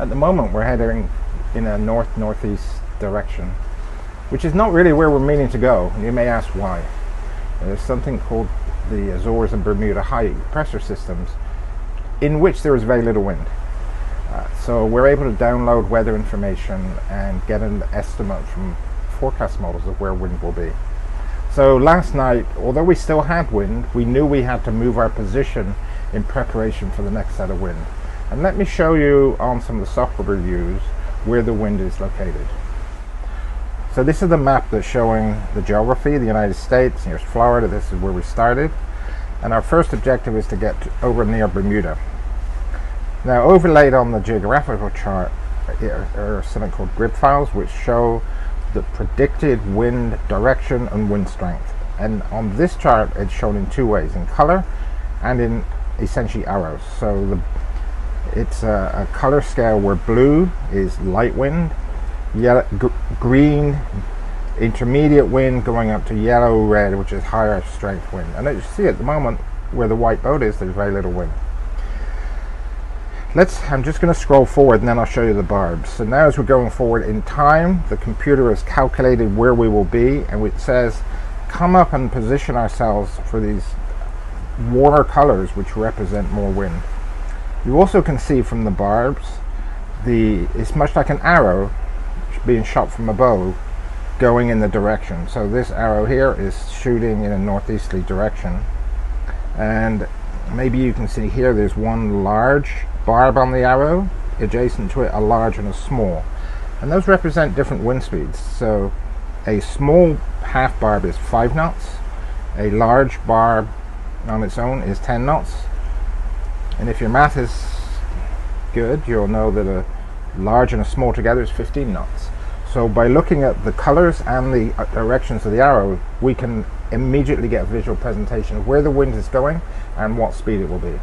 At the moment we're heading in a north-northeast direction, which is not really where we're meaning to go. You may ask why. There's something called the Azores and Bermuda high pressure systems in which there is very little wind. So we're able to download weather information and get an estimate from forecast models of where wind will be. So last night, although we still had wind, we knew we had to move our position in preparation for the next set of wind. And let me show you on some of the software reviews where the wind is located. So this is the map that's showing the geography of the United States. Here's Florida, this is where we started. And our first objective is to get over near Bermuda. Now overlaid on the geographical chart are something called grid files, which show the predicted wind direction and wind strength. And on this chart it's shown in two ways, in color and in essentially arrows. So it's a color scale where blue is light wind, yellow, green intermediate wind, going up to yellow red, which is higher strength wind. And as you see at the moment where the white boat is, there's very little wind. I'm just going to scroll forward and then I'll show you the barbs. So now as we're going forward in time, the computer has calculated where we will be, and it says come up and position ourselves for these warmer colors which represent more wind. You also can see from the barbs, it's much like an arrow being shot from a bow going in the direction. So this arrow here is shooting in a northeasterly direction, and maybe you can see here there's one large barb on the arrow, adjacent to it a large and a small, and those represent different wind speeds. So a small half barb is 5 knots, a large barb on its own is 10 knots, and if your math is good you'll know that a large and a small together is 15 knots. So by looking at the colors and the directions of the arrow, we can immediately get a visual presentation of where the wind is going and what speed it will be.